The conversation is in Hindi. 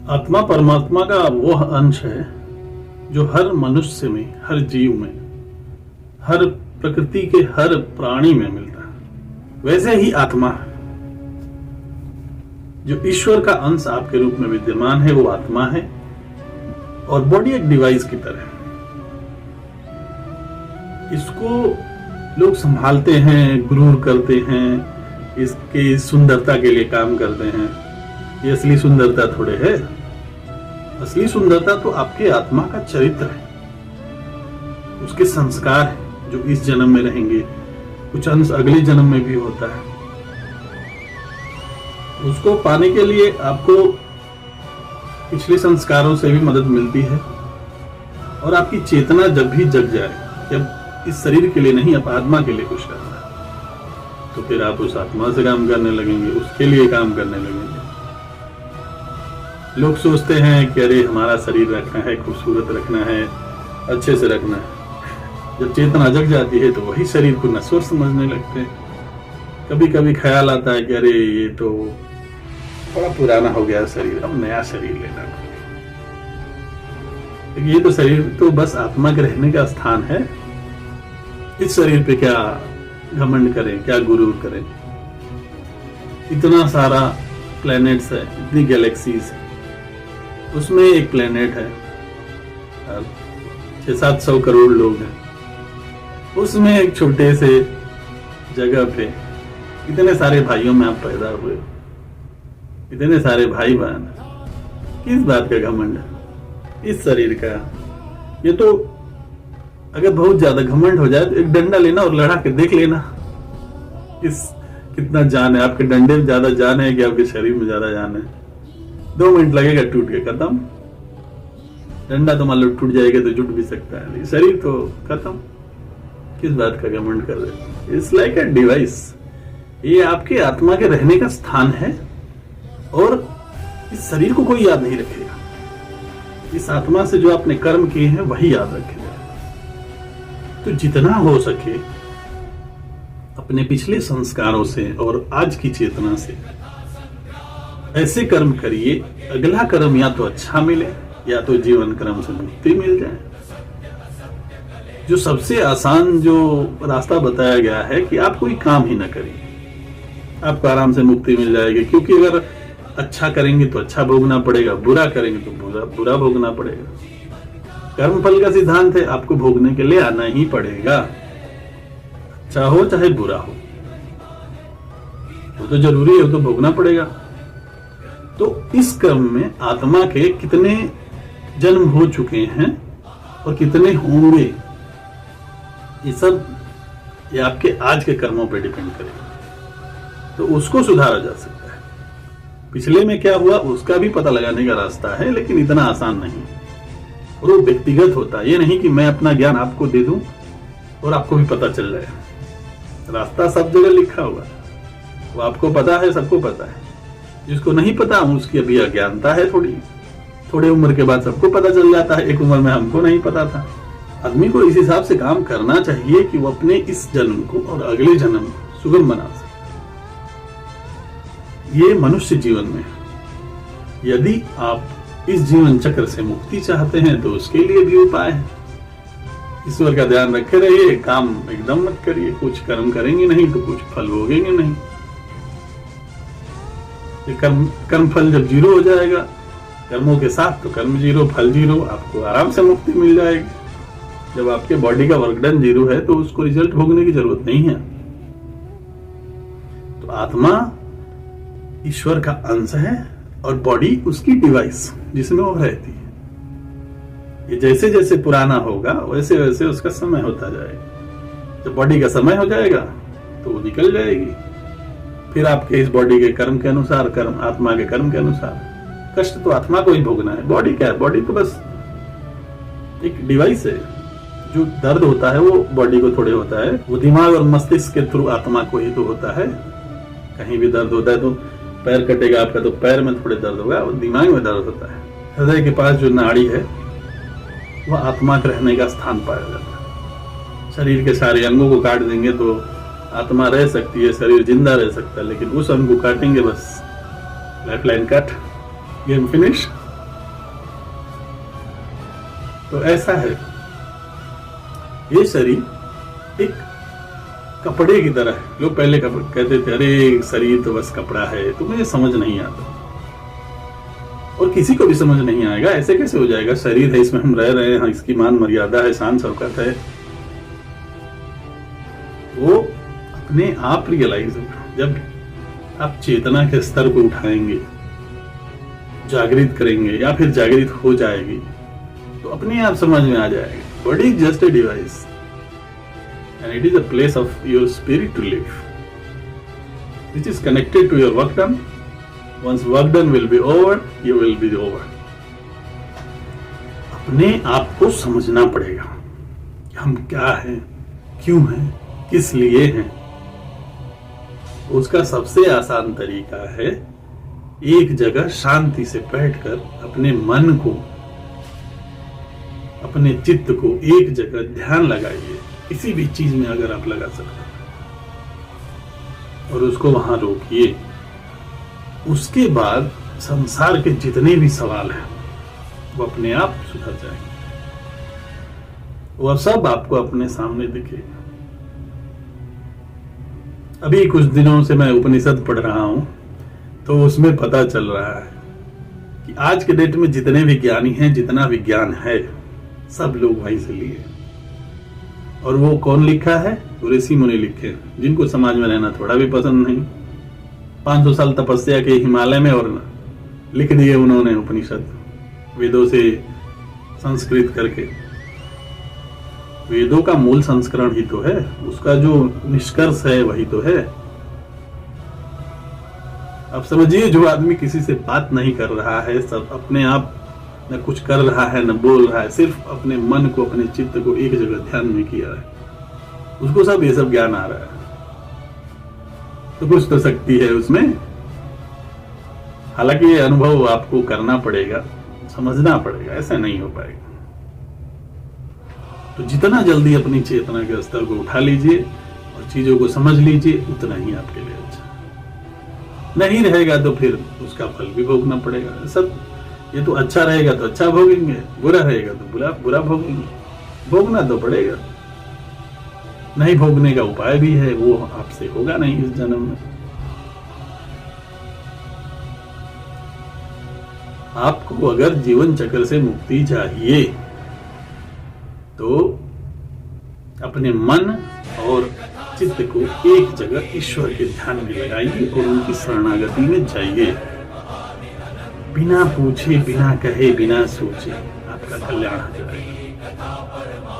आत्मा परमात्मा का वो अंश है जो हर मनुष्य में, हर जीव में, हर प्रकृति के हर प्राणी में मिलता है। वैसे ही आत्मा जो ईश्वर का अंश आपके रूप में विद्यमान है, वो आत्मा है। और बॉडी एक डिवाइस की तरह है। इसको लोग संभालते हैं, गुरूर करते हैं, इसकी सुंदरता के लिए काम करते हैं। ये असली सुंदरता थोड़े है। असली सुंदरता तो आपके आत्मा का चरित्र है, उसके संस्कार है जो इस जन्म में रहेंगे, कुछ अंश अगले जन्म में भी होता है। उसको पाने के लिए आपको पिछले संस्कारों से भी मदद मिलती है। और आपकी चेतना जब भी जग जाए कि अब इस शरीर के लिए नहीं, अब आत्मा के लिए कुछ करना है, तो फिर आप उस आत्मा से काम करने लगेंगे, उसके लिए काम करने लगेंगे। लोग सोचते हैं कि अरे हमारा शरीर रखना है, खूबसूरत रखना है, अच्छे से रखना है। जब चेतना जग जाती है तो वही शरीर को नश्वर समझने लगते हैं। कभी कभी ख्याल आता है कि अरे ये तो बड़ा पुराना हो गया शरीर, अब नया शरीर लेना है। ये तो शरीर तो बस आत्मा के रहने का स्थान है। इस शरीर पे क्या घमंड करें, क्या गुरूर करें। इतना सारा प्लैनेट्स है, इतनी गैलेक्सीज है, उसमें एक प्लेनेट है, 600-700 करोड़ लोग हैं, उसमें एक छोटे से जगह पे इतने सारे भाइयों में आप पैदा हुए, इतने सारे भाई बहन, किस बात का घमंड? इस शरीर का। ये तो अगर बहुत ज्यादा घमंड हो जाए तो एक डंडा लेना और लड़ा के देख लेना कितना जान है। आपके डंडे में ज्यादा जान है कि आपके शरीर में ज्यादा जान है? 2 मिनट लगेगा, टूट के खत्म। डंडा तो मान लो टूट जाएगा तो जुट भी सकता है, शरीर तो खत्म। किस बात का घमंड कर रहे? It's like a device. ये आपके आत्मा के रहने का स्थान है और इस शरीर को कोई याद नहीं रखेगा। इस आत्मा से जो आपने कर्म किए हैं वही याद रखेगा। तो जितना हो सके अपने पिछले संस्कारों से और आज की चेतना से ऐसे कर्म करिए, अगला कर्म या तो अच्छा मिले या तो जीवन कर्म से मुक्ति मिल जाए। जो सबसे आसान जो रास्ता बताया गया है कि आप कोई काम ही ना करिए, आपको आराम से मुक्ति मिल जाएगी। क्योंकि अगर अच्छा करेंगे तो अच्छा भोगना पड़ेगा, बुरा करेंगे तो बुरा भोगना पड़ेगा। कर्म फल का सिद्धांत है, आपको भोगने के लिए आना ही पड़ेगा, अच्छा हो चाहे बुरा हो, वो तो जरूरी है, वो तो भोगना पड़ेगा। तो इस क्रम में आत्मा के कितने जन्म हो चुके हैं और कितने होंगे, ये सब ये आपके आज के कर्मों पर डिपेंड करेगा। तो उसको सुधारा जा सकता है। पिछले में क्या हुआ उसका भी पता लगाने का रास्ता है, लेकिन इतना आसान नहीं और वो व्यक्तिगत होता है। ये नहीं कि मैं अपना ज्ञान आपको दे दूं और आपको भी पता चल जाए। रास्ता सब जगह लिखा हुआ है, वो आपको पता है, सबको पता है। जिसको नहीं पता उसकी अभी अज्ञानता है थोड़ी उम्र के बाद सबको पता चल जाता है। एक उम्र में हमको नहीं पता था। आदमी को इस हिसाब से काम करना चाहिए कि वो अपने इस जन्म को और अगले जन्म को सुगम बना सके। ये मनुष्य जीवन में, यदि आप इस जीवन चक्र से मुक्ति चाहते हैं तो उसके लिए भी उपाय है। ईश्वर का ध्यान रखे रहिए, काम एकदम मत करिए। कुछ कर्म करेंगे नहीं तो कुछ फल भोगेंगे नहीं। कर्म फल जब जीरो हो जाएगा कर्मों के साथ, तो कर्म जीरो फल जीरो, आपको आराम से मुक्ति मिल जाएगी। जब आपके बॉडी का वर्क डन जीरो है तो उसको रिजल्ट भोगने की जरूरत नहीं है। तो आत्मा ईश्वर का अंश है और बॉडी उसकी डिवाइस जिसमें वो रहती है। ये जैसे जैसे पुराना होगा वैसे वैसे उसका समय होता जाएगा। जब बॉडी का समय हो जाएगा तो वो निकल जाएगी। फिर आपके इस बॉडी के कर्म के अनुसार, कर्म आत्मा के कर्म के अनुसार, कष्ट तो आत्मा को ही भोगना है। बॉडी क्या है? बॉडी तो बस एक डिवाइस है। जो दर्द होता है वो बॉडी को थोड़े होता है, वो दिमाग और मस्तिष्क के थ्रू आत्मा को ही तो होता है। कहीं भी दर्द होता है तो पैर कटेगा आपका तो पैर में थोड़े दर्द होगा, वो दिमाग में दर्द होता है। हृदय के पास जो नाड़ी है वह आत्मा के रहने का स्थान पाया जाता है। शरीर के सारे अंगों को काट देंगे तो आत्मा रह सकती है, शरीर जिंदा रह सकता है, लेकिन उस अंग को काटेंगे बस life line cut, game finish. तो ऐसा है, ये शरीर एक कपड़े की तरह है। लोग पहले कहते थे अरे शरीर तो बस कपड़ा है, तो मुझे समझ नहीं आता और किसी को भी समझ नहीं आएगा। ऐसे कैसे हो जाएगा? शरीर है, इसमें हम रह रहे हैं, इसकी मान मर्यादा है, शान शौकत है। वो अपने आप रियलाइज होगा जब आप चेतना के स्तर को उठाएंगे, जागृत करेंगे या फिर जागृत हो जाएगी, तो अपने आप समझ में आ जाएगा body is just a device and it is a place of your spirit to live which is connected to your work done. Once work done will be over, you will be over. अपने आप को समझना पड़ेगा कि हम क्या हैं, क्यों हैं, किस लिए हैं। उसका सबसे आसान तरीका है एक जगह शांति से बैठकर अपने मन को, अपने चित्त को एक जगह ध्यान लगाइए। किसी भी चीज में अगर आप लगा सकते हैं और उसको वहां रोकिए, उसके बाद संसार के जितने भी सवाल हैं वो अपने आप सुधर जाएंगे। वह सब आपको अपने सामने दिखेगा। अभी कुछ दिनों से मैं उपनिषद पढ़ रहा हूं, तो उसमें पता चल रहा है कि आज के डेट में जितने भी ज्ञानी हैं, जितना विज्ञान है, सब लोग वहीं से लिए। और वो कौन लिखा है? ऋषि मुनि लिखे, जिनको समाज में रहना थोड़ा भी पसंद नहीं। 500 साल तपस्या के हिमालय में और लिख दिए उन्होंने उपनिषद, वेदों से संस्कृत करके। वेदों का मूल संस्करण ही तो है, उसका जो निष्कर्ष है वही तो है। अब समझिए, जो आदमी किसी से बात नहीं कर रहा है, सब अपने आप न कुछ कर रहा है न बोल रहा है, सिर्फ अपने मन को, अपने चित्त को एक जगह ध्यान में किया है, उसको सब ये सब ज्ञान आ रहा है। तो कुछ तो शक्ति है उसमें। हालांकि ये अनुभव आपको करना पड़ेगा, समझना पड़ेगा, ऐसा नहीं हो पाएगा। तो जितना जल्दी अपनी चेतना के स्तर को उठा लीजिए और चीजों को समझ लीजिए, उतना ही आपके लिए अच्छा। नहीं रहेगा तो फिर उसका फल भी भोगना पड़ेगा। सब ये तो अच्छा रहेगा तो अच्छा भोगेंगे, बुरा रहेगा तो बुरा भोगेंगे। भोगना तो पड़ेगा, नहीं भोगने का उपाय भी है, वो आपसे होगा नहीं इस जन्म में। आपको अगर जीवन चक्र से मुक्ति चाहिए तो अपने मन और चित्त को एक जगह ईश्वर के ध्यान में लगाइए और उनकी शरणागति में जाइए। बिना पूछे, बिना कहे, बिना सोचे आपका कल्याण हो जाएगा।